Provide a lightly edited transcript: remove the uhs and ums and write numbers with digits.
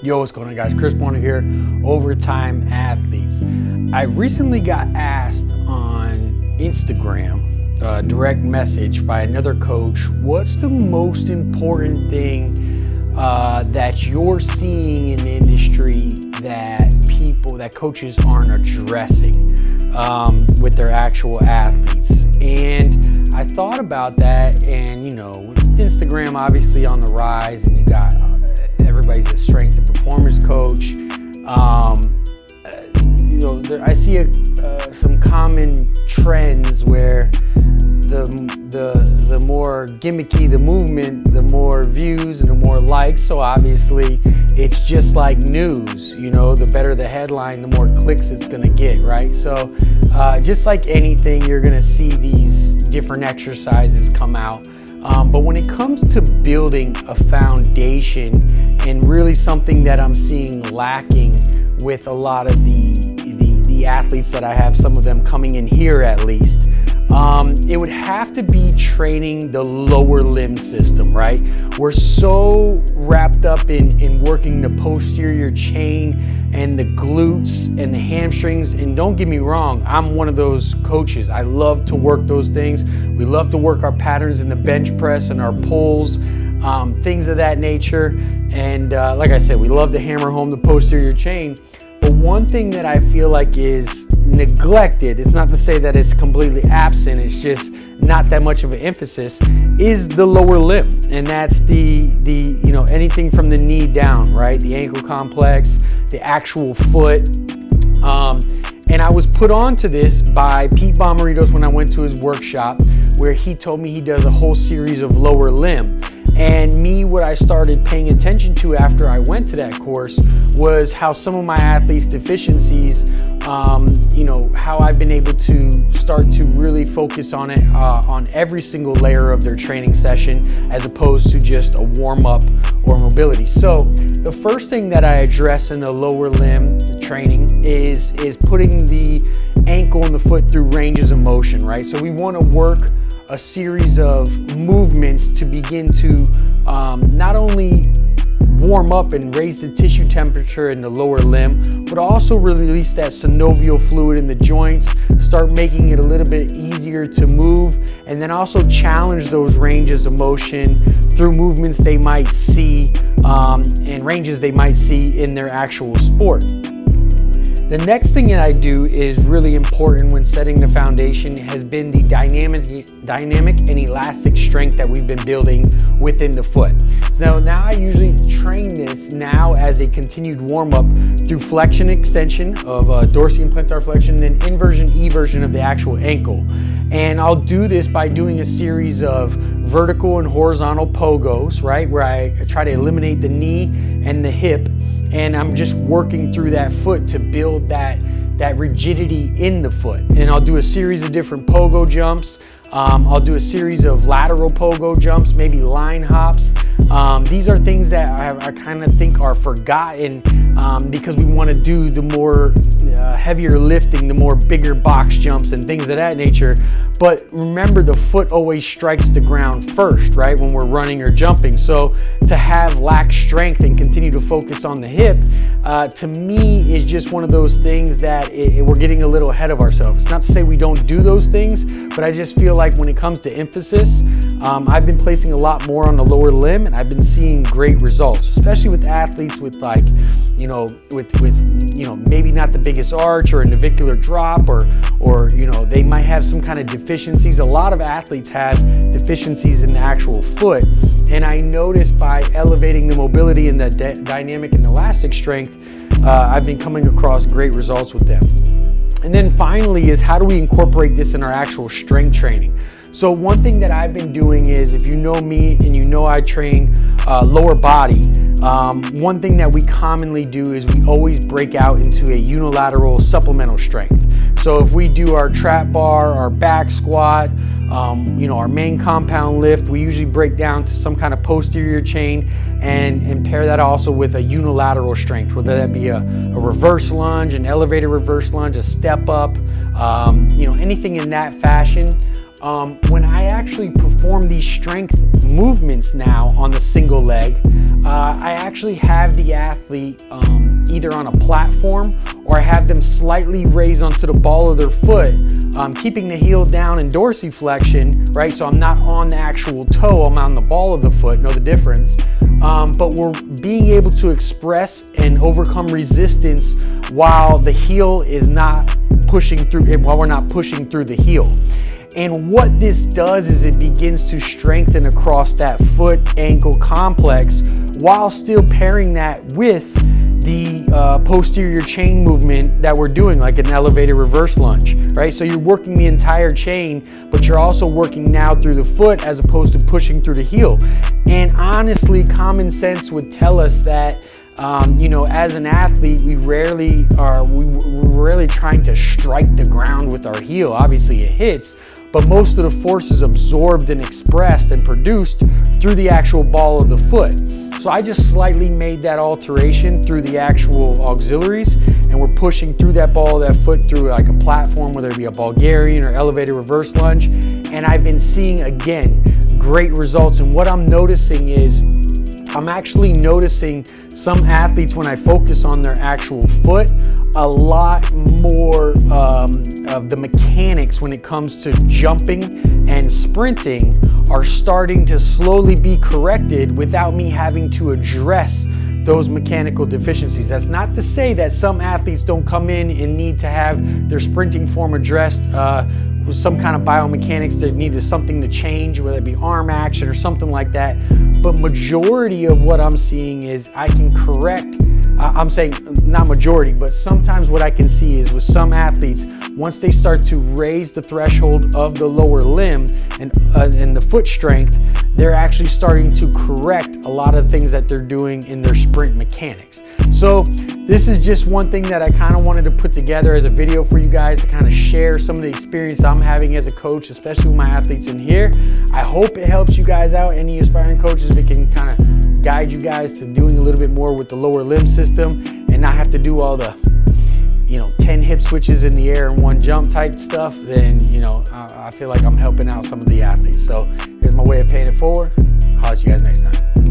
Yo, what's going on, guys? Chris Bonner here, Overtime Athletes. I recently got asked on Instagram, direct message by another coach, what's the most important thing that you're seeing in the industry that coaches aren't addressing with their actual athletes? And I thought about that, and Instagram obviously on the rise, and you got everybody's a strength and performance coach. I see some common trends where the more gimmicky the movement, the more views and the more likes. So obviously, it's just like news. The better the headline, the more clicks it's gonna get, right? So just like anything, you're gonna see these different exercises come out. But when it comes to building a foundation, and really something that I'm seeing lacking with a lot of the athletes that I have, some of them coming in here at least, it would have to be training the lower limb system, right? We're so wrapped up in working the posterior chain and the glutes and the hamstrings. And don't get me wrong, I'm one of those coaches. I love to work those things. We love to work our patterns in the bench press and our pulls, things of that nature. And like I said, we love to hammer home the posterior chain. But one thing that I feel like is neglected, it's not to say that it's completely absent, it's just not that much of an emphasis, is the lower limb. And that's the anything from the knee down, right? The ankle complex, the actual foot. And I was put on to this by Pete Bomeritos when I went to his workshop, where he told me he does a whole series of lower limb. And what I started paying attention to after I went to that course was how some of my athletes' deficiencies, how I've been able to start to really focus on it on every single layer of their training session, as opposed to just a warm-up or mobility. So the first thing that I address in the lower limb training is putting the ankle and the foot through ranges of motion, right? So we want to work a series of movements to begin to not only warm up and raise the tissue temperature in the lower limb, but also release that synovial fluid in the joints, start making it a little bit easier to move, and then also challenge those ranges of motion through movements they might see and ranges they might see in their actual sport. The next thing that I do is really important when setting the foundation has been the dynamic and elastic strength that we've been building within the foot. So now I usually train this now as a continued warm-up through flexion extension of dorsal and plantar flexion, and then inversion, eversion of the actual ankle. And I'll do this by doing a series of vertical and horizontal pogos, right? Where I try to eliminate the knee and the hip, and I'm just working through that foot to build that rigidity in the foot. And I'll do a series of different pogo jumps. I'll do a series of lateral pogo jumps, maybe line hops. These are things that I kind of think are forgotten because we want to do the more heavier lifting, the more bigger box jumps and things of that nature. But remember, the foot always strikes the ground first, right, when we're running or jumping. So to have lack strength and continue to focus on the hip, to me, is just one of those things that we're getting a little ahead of ourselves. It's not to say we don't do those things, but I just feel like when it comes to emphasis, I've been placing a lot more on the lower limb, and I've been seeing great results, especially with athletes with maybe not the biggest arch or a navicular drop, or they might have some kind of deficiencies. A lot of athletes have deficiencies in the actual foot, and I noticed by elevating the mobility and the dynamic and elastic strength, I've been coming across great results with them. And then finally is, how do we incorporate this in our actual strength training? So one thing that I've been doing is, if you know me and you know I train lower body, one thing that we commonly do is we always break out into a unilateral supplemental strength. So if we do our trap bar, our back squat, our main compound lift, we usually break down to some kind of posterior chain and pair that also with a unilateral strength, whether that be a reverse lunge, an elevated reverse lunge, a step up, anything in that fashion. when I actually perform these strength movements now on the single leg, I actually have the athlete either on a platform, or I have them slightly raised onto the ball of their foot, keeping the heel down in dorsiflexion, right? So I'm not on the actual toe, I'm on the ball of the foot, know the difference. But we're being able to express and overcome resistance while the heel is not pushing through, while we're not pushing through the heel. And what this does is it begins to strengthen across that foot ankle complex while still pairing that with the posterior chain movement that we're doing, like an elevated reverse lunge, right? So you're working the entire chain, but you're also working now through the foot as opposed to pushing through the heel. And honestly, common sense would tell us that as an athlete, we're rarely trying to strike the ground with our heel. Obviously it hits, but most of the force is absorbed and expressed and produced through the actual ball of the foot. So I just slightly made that alteration through the actual auxiliaries, and we're pushing through that ball of that foot through like a platform, whether it be a Bulgarian or elevated reverse lunge. And I've been seeing, again, great results. And what I'm noticing is, I'm actually noticing some athletes, when I focus on their actual foot, a lot more of the mechanics when it comes to jumping and sprinting are starting to slowly be corrected without me having to address those mechanical deficiencies. That's not to say that some athletes don't come in and need to have their sprinting form addressed with some kind of biomechanics that needed something to change, whether it be arm action or something like that. But majority of what I'm seeing is I can correct, I'm saying not majority, but sometimes what I can see is with some athletes, once they start to raise the threshold of the lower limb and the foot strength, they're actually starting to correct a lot of things that they're doing in their sprint mechanics. So this is just one thing that I kind of wanted to put together as a video for you guys to kind of share some of the experience I'm having as a coach, especially with my athletes in here. I hope it helps you guys out, any aspiring coaches, if it can kind of guide you guys to doing a little bit more with the lower limb system and not have to do all the 10 hip switches in the air and one jump type stuff. Then I feel like I'm helping out some of the athletes. So here's my way of paying it forward. I'll see you guys next time.